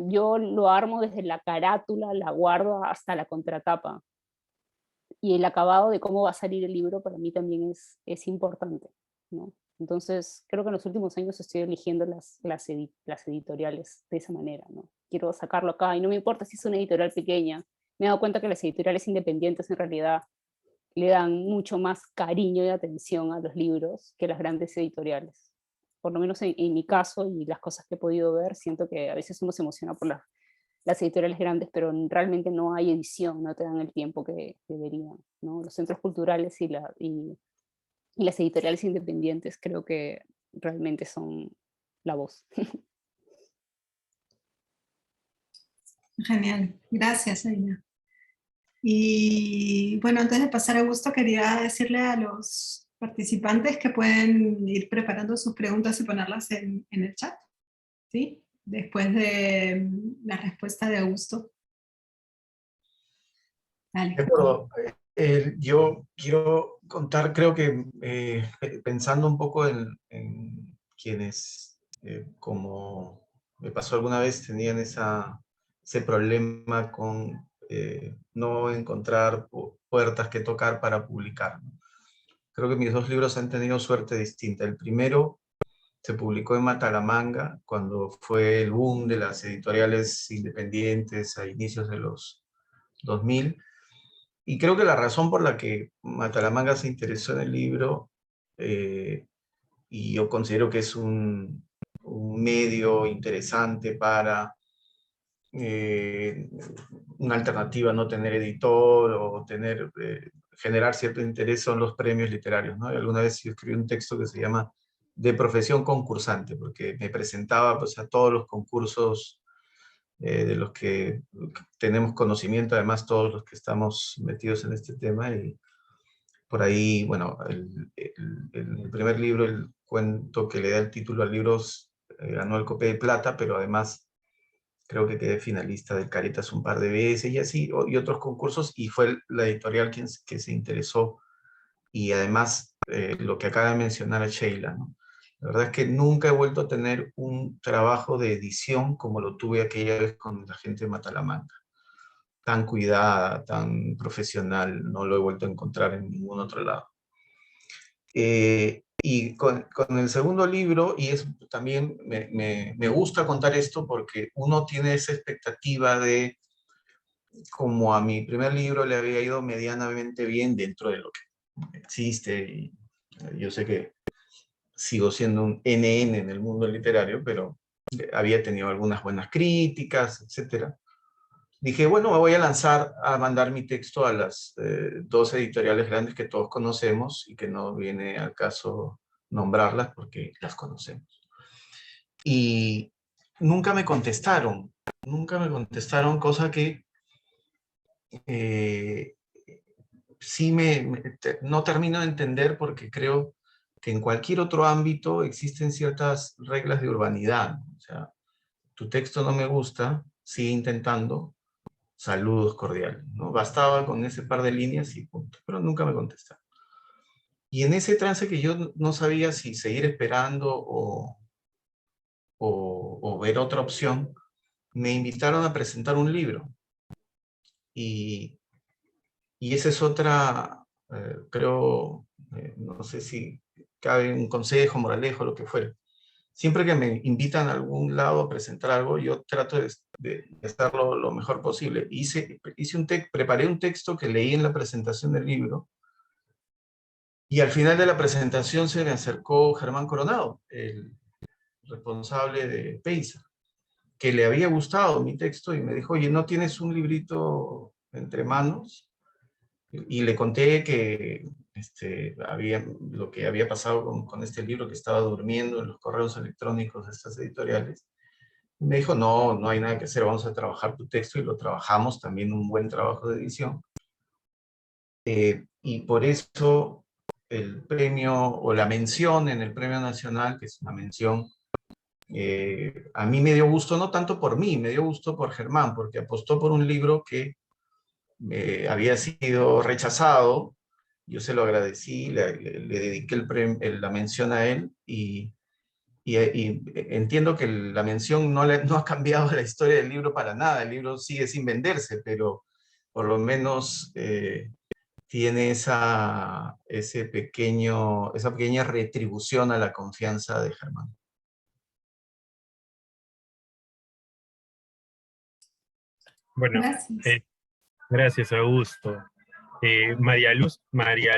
Speaker 2: yo lo armo desde la carátula, la guardo hasta la contratapa. Y el acabado de cómo va a salir el libro para mí también es importante, ¿no? Entonces, creo que en los últimos años estoy eligiendo las editoriales de esa manera, ¿no? Quiero sacarlo acá y no me importa si es una editorial pequeña. Me he dado cuenta que las editoriales independientes en realidad le dan mucho más cariño y atención a los libros que las grandes editoriales. Por lo menos en mi caso y las cosas que he podido ver, siento que a veces uno se emociona por las editoriales grandes, pero realmente no hay edición, no te dan el tiempo que deberían, ¿no? Los centros culturales y las editoriales independientes creo que realmente son la voz.
Speaker 3: Genial, gracias, Aina. Y bueno, antes de pasar a Augusto, quería decirle a los participantes que pueden ir preparando sus preguntas y ponerlas en el chat, ¿sí? Después de la respuesta de Augusto. Dale.
Speaker 6: De acuerdo. Yo quiero contar, creo que pensando un poco en quienes, como me pasó alguna vez, tenían ese problema con no encontrar puertas que tocar para publicar. Creo que mis dos libros han tenido suerte distinta. El primero se publicó en Matalamanga, cuando fue el boom de las editoriales independientes a inicios de los 2000. Y creo que la razón por la que Matalamanga se interesó en el libro, y yo considero que es un medio interesante para una alternativa a no tener editor o generar cierto interés, son los premios literarios, ¿no? Y alguna vez yo escribí un texto que se llama De profesión concursante, porque me presentaba pues, a todos los concursos de los que tenemos conocimiento, además todos los que estamos metidos en este tema, y por ahí, bueno, el primer libro, el cuento que le da el título al libro, ganó el Copé de Plata, pero además creo que quedé finalista del Caritas un par de veces, y así, y otros concursos, y fue la editorial que se interesó, y además lo que acaba de mencionar a Sheila, ¿no? La verdad es que nunca he vuelto a tener un trabajo de edición como lo tuve aquella vez con la gente de Matalamanga. Tan cuidada, tan profesional, no lo he vuelto a encontrar en ningún otro lado. Y con el segundo libro, y también me gusta contar esto porque uno tiene esa expectativa de, como a mi primer libro le había ido medianamente bien dentro de lo que existe, y yo sé que sigo siendo un NN en el mundo literario, pero había tenido algunas buenas críticas, etc. Dije, bueno, me voy a lanzar a mandar mi texto a las dos editoriales grandes que todos conocemos y que no viene al caso nombrarlas porque las conocemos. Y nunca me contestaron, cosa que sí no termino de entender, porque creo que en cualquier otro ámbito existen ciertas reglas de urbanidad. O sea, tu texto no me gusta, sigue intentando, saludos cordiales, ¿no? Bastaba con ese par de líneas y punto, pero nunca me contestaron. Y en ese trance que yo no sabía si seguir esperando o ver otra opción, me invitaron a presentar un libro. Y esa es otra, creo, no sé si cabe un consejo, moralejo, lo que fuera. Siempre que me invitan a algún lado a presentar algo, yo trato de estar lo mejor posible. Preparé un texto que leí en la presentación del libro, y al final de la presentación se me acercó Germán Coronado, el responsable de Peiza, que le había gustado mi texto y me dijo, oye, ¿no tienes un librito entre manos? Y le conté que lo que había pasado con este libro, que estaba durmiendo en los correos electrónicos de estas editoriales. Me dijo, no, no hay nada que hacer, vamos a trabajar tu texto, y lo trabajamos, también un buen trabajo de edición. Y por eso el premio, o la mención en el Premio Nacional, que es una mención, a mí me dio gusto, no tanto por mí, me dio gusto por Germán, porque apostó por un libro que había sido rechazado. Yo se lo agradecí, le dediqué la mención a él, y entiendo que la mención no ha cambiado la historia del libro para nada. El libro sigue sin venderse, pero por lo menos tiene esa pequeña retribución a la confianza de Germán.
Speaker 4: Bueno,
Speaker 3: Gracias.
Speaker 4: gracias, Augusto. María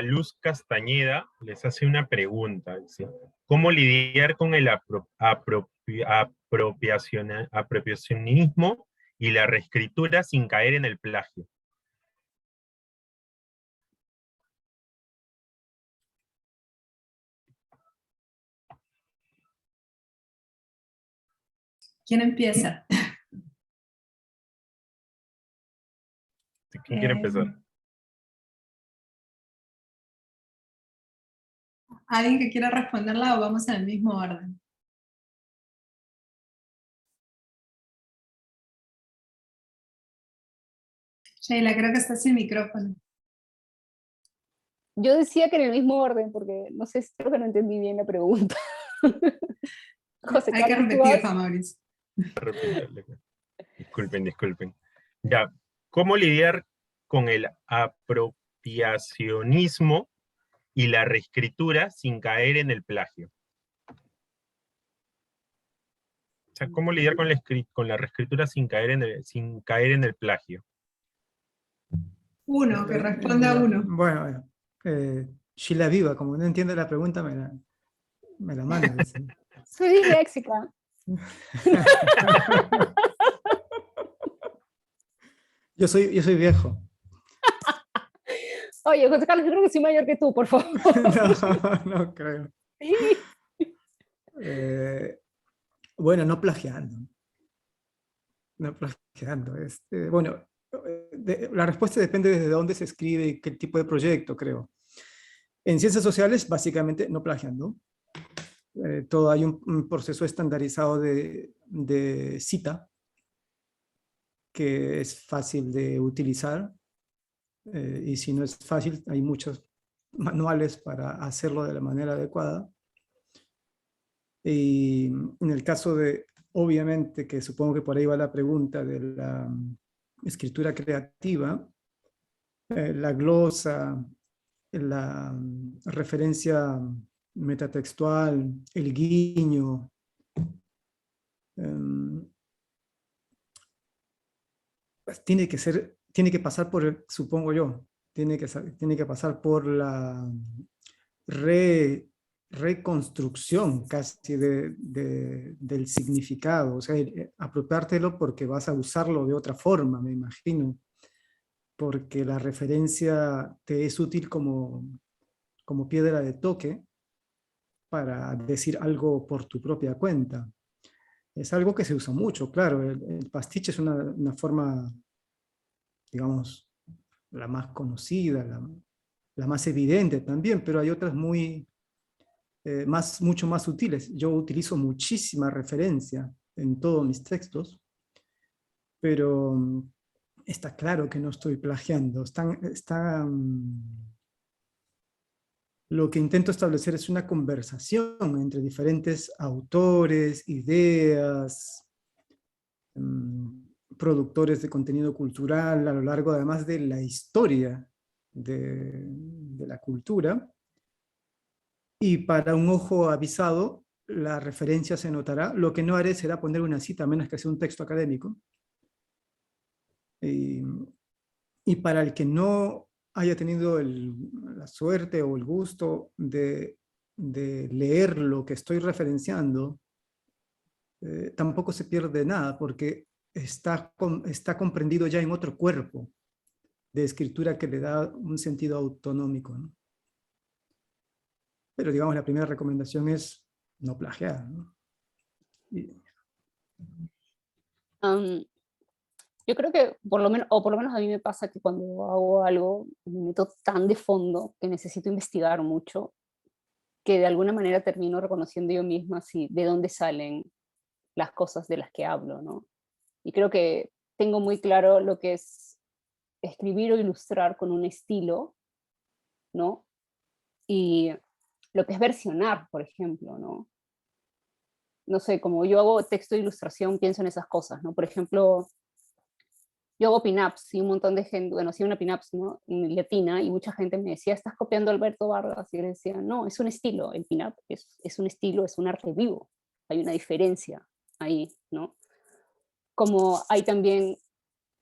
Speaker 4: Luz Castañeda les hace una pregunta. Dice, ¿cómo lidiar con el apropiacionismo y la reescritura sin caer en el plagio?
Speaker 3: ¿Quién empieza?
Speaker 4: ¿Quién quiere empezar?
Speaker 3: ¿Alguien que quiera responderla o vamos en el mismo orden? Sheila, creo que estás sin micrófono.
Speaker 2: Yo decía que en el mismo orden, porque no sé, creo que no entendí bien la pregunta. José
Speaker 3: Hay que
Speaker 2: Carlos, ¿tú
Speaker 3: repetir,
Speaker 2: vas?
Speaker 3: Juan Mauricio.
Speaker 4: Disculpen. Ya, ¿cómo lidiar con el apropiacionismo y la reescritura sin caer en el plagio? O sea, ¿cómo lidiar con la reescritura sin caer en el plagio?
Speaker 3: Uno, que responda uno.
Speaker 5: Bueno, Sheila Viva, como no entiende la pregunta, me la manda. Dice.
Speaker 2: Soy disléxica.
Speaker 5: Yo soy viejo.
Speaker 2: Oye, José Carlos, yo creo que soy mayor que tú, por favor.
Speaker 5: No creo.
Speaker 2: Sí.
Speaker 5: Bueno, no plagiando. No plagiando. Bueno, la respuesta depende desde dónde se escribe y qué tipo de proyecto, creo. En ciencias sociales, básicamente, no plagiando. Todo hay un proceso estandarizado de cita que es fácil de utilizar. Y si no es fácil, hay muchos manuales para hacerlo de la manera adecuada. Y en el caso de, obviamente, que supongo que por ahí va la pregunta de la escritura creativa, la glosa, la referencia metatextual, el guiño, pues tiene que pasar por, supongo yo, tiene que pasar por la reconstrucción casi del significado, o sea, apropiártelo porque vas a usarlo de otra forma, me imagino, porque la referencia te es útil como piedra de toque para decir algo por tu propia cuenta. Es algo que se usa mucho, claro, el pastiche es una forma, digamos, la más conocida, la más evidente también, pero hay otras mucho más sutiles. Yo utilizo muchísima referencia en todos mis textos, pero está claro que no estoy plagiando. Lo que intento establecer es una conversación entre diferentes autores, ideas, productores de contenido cultural a lo largo además de la historia de la cultura. Y para un ojo avisado, la referencia se notará. Lo que no haré será poner una cita, a menos que sea un texto académico. Y para el que no haya tenido la suerte o el gusto de leer lo que estoy referenciando, tampoco se pierde nada, porque está comprendido ya en otro cuerpo de escritura que le da un sentido autonómico, ¿no? Pero digamos, la primera recomendación es no plagiar, ¿no?
Speaker 2: Yo creo que por lo menos a mí me pasa que cuando hago algo me meto tan de fondo que necesito investigar mucho, que de alguna manera termino reconociendo yo misma de dónde salen las cosas de las que hablo, ¿no? Y creo que tengo muy claro lo que es escribir o ilustrar con un estilo, ¿no? Y lo que es versionar, por ejemplo, ¿no? No sé, como yo hago texto de ilustración, pienso en esas cosas, ¿no? Por ejemplo, yo hago pin-ups y un montón de gente, bueno, hacía una pin-ups, ¿no? Latina, y mucha gente me decía, ¿estás copiando a Alberto Vargas? Y yo le decía, no, es un estilo, el pin-up es un estilo, es un arte vivo, hay una diferencia ahí, ¿no? Como hay también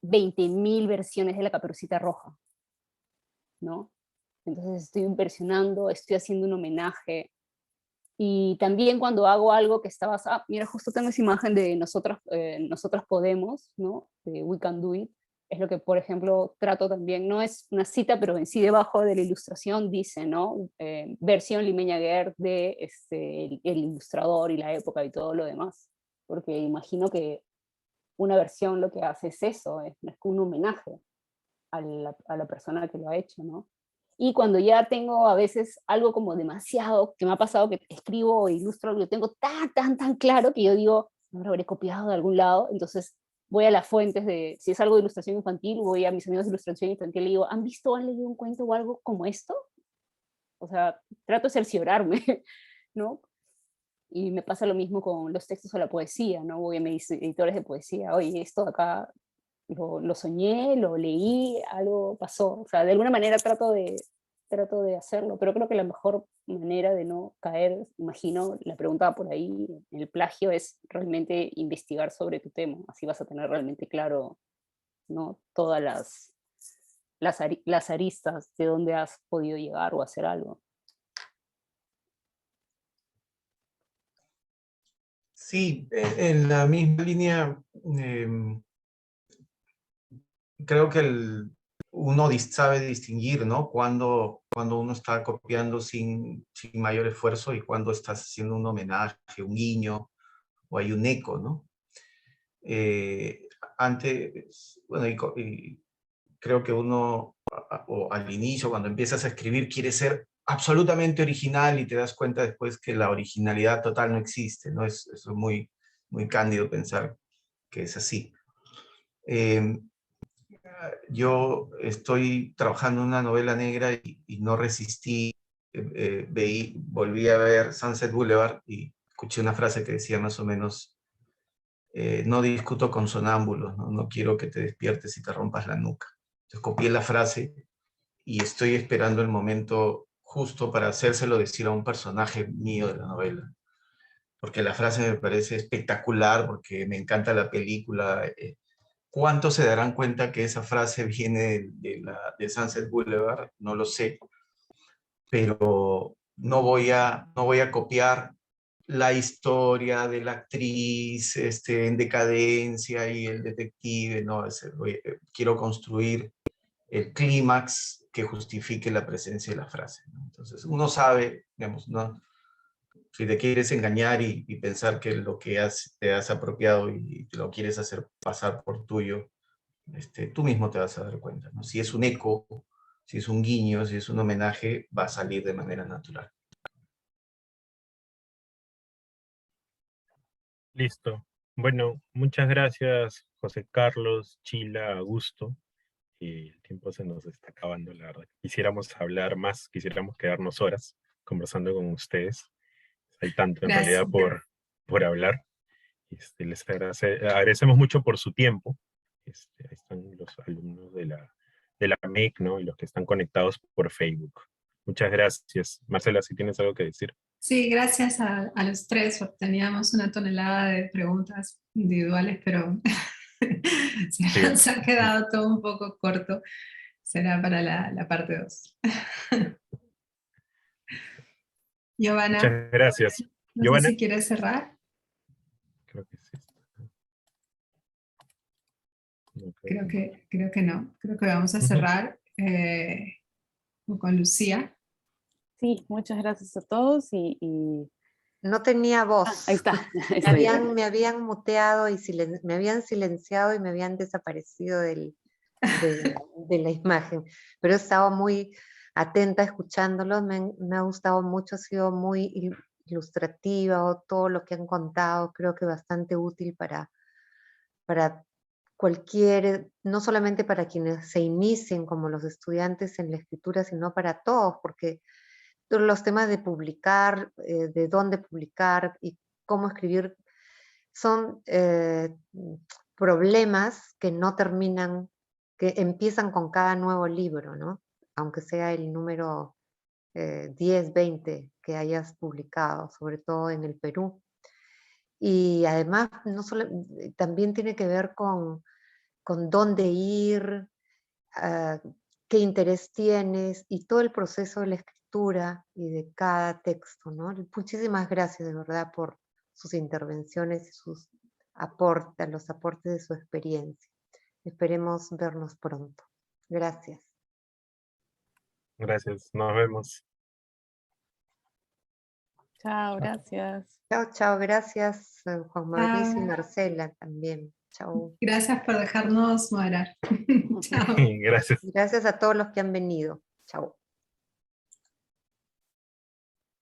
Speaker 2: 20.000 versiones de la Caperucita Roja, ¿no? Entonces estoy versionando, estoy haciendo un homenaje. Y también cuando hago algo que está basado, mira, justo tengo esa imagen de nosotras podemos, ¿no? De We Can Do It. Es lo que, por ejemplo, trato también, no es una cita, pero en sí debajo de la ilustración dice, ¿no? Versión Limeña Guerre de el ilustrador y la época y todo lo demás. Porque imagino que una versión lo que hace es eso, es un homenaje a la persona que lo ha hecho, ¿no? Y cuando ya tengo a veces algo como demasiado, que me ha pasado que escribo o ilustro, lo tengo tan claro que yo digo, no lo habré copiado de algún lado, entonces voy a las fuentes de, si es algo de ilustración infantil, voy a mis amigos de ilustración infantil y le digo, ¿han visto o han leído un cuento o algo como esto? O sea, trato de cerciorarme, ¿no? Y me pasa lo mismo con los textos o la poesía, ¿no? Voy a mis editores de poesía, oye, esto de acá lo soñé, lo leí, algo pasó. O sea, de alguna manera trato de hacerlo, pero creo que la mejor manera de no caer, imagino, la pregunta por ahí, el plagio, es realmente investigar sobre tu tema. Así vas a tener realmente claro, ¿no? Todas las aristas de dónde has podido llegar o hacer algo.
Speaker 6: Sí, en la misma línea, creo que uno sabe distinguir, ¿no? Cuando uno está copiando sin mayor esfuerzo y cuando estás haciendo un homenaje, un guiño o hay un eco, ¿no? Antes, bueno, y creo que uno, o al inicio, cuando empiezas a escribir, quiere ser absolutamente original y te das cuenta después que la originalidad total no existe, ¿no? Eso es muy, muy cándido pensar que es así. Yo estoy trabajando en una novela negra y no resistí, volví a ver Sunset Boulevard y escuché una frase que decía más o menos, no discuto con sonámbulos, ¿no? No quiero que te despiertes y te rompas la nuca. Entonces copié la frase y estoy esperando el momento justo para hacérselo decir a un personaje mío de la novela. Porque la frase me parece espectacular, porque me encanta la película. ¿Cuántos se darán cuenta que esa frase viene de Sunset Boulevard? No lo sé, pero no voy a copiar la historia de la actriz en decadencia y el detective, no, quiero construir el clímax que justifique la presencia de la frase, ¿no? Entonces, uno sabe, digamos, ¿no? Si te quieres engañar y pensar que lo que te has apropiado y te lo quieres hacer pasar por tuyo, tú mismo te vas a dar cuenta, ¿no? Si es un eco, si es un guiño, si es un homenaje, va a salir de manera natural.
Speaker 4: Listo. Bueno, muchas gracias, José Carlos, Chila, Augusto. El tiempo se nos está acabando, la verdad. Quisiéramos hablar más, quisiéramos quedarnos horas conversando con ustedes. Hay tanto en realidad
Speaker 3: Gracias.
Speaker 4: por hablar. Les agradecemos mucho por su tiempo. Ahí están los alumnos de la MEC, ¿no? Y los que están conectados por Facebook. Muchas gracias. Marcela, si tienes algo que decir.
Speaker 3: Sí, gracias a los tres. Teníamos una tonelada de preguntas individuales, pero
Speaker 4: Sí.
Speaker 3: se nos ha quedado todo un poco corto. Será para la parte 2. Giovanna,
Speaker 4: Muchas gracias.
Speaker 3: no sé
Speaker 4: Giovanna.
Speaker 3: si quieres cerrar.
Speaker 4: Creo que sí. No,
Speaker 3: Creo que no. Creo que vamos a cerrar con Lucía.
Speaker 7: Sí, muchas gracias a todos y...
Speaker 1: No tenía voz.
Speaker 7: ahí está.
Speaker 1: Me habían muteado y me habían silenciado y me habían desaparecido de la imagen. Pero he estado muy atenta escuchándolo, me ha gustado mucho, ha sido muy ilustrativa, todo lo que han contado, creo que bastante útil para cualquier, no solamente para quienes se inicien como los estudiantes en la escritura, sino para todos, porque los temas de publicar, de dónde publicar y cómo escribir son problemas que no terminan, que empiezan con cada nuevo libro, ¿no? Aunque sea el número 10, 20 que hayas publicado, sobre todo en el Perú. Y además, no solo, también tiene que ver con dónde ir, qué interés tienes y todo el proceso de la escritura y de cada texto, ¿no? Muchísimas gracias de verdad por sus intervenciones y sus aportes, los aportes de su experiencia. Esperemos vernos pronto. Gracias.
Speaker 4: Gracias, nos vemos.
Speaker 7: Chao, gracias.
Speaker 1: Chao, chao. Gracias, Juan Mauricio y
Speaker 3: Chao.
Speaker 1: Marcela también. Chao.
Speaker 3: Gracias por dejarnos moderar. Chao.
Speaker 4: Gracias.
Speaker 1: Gracias a todos los que han venido. Chao.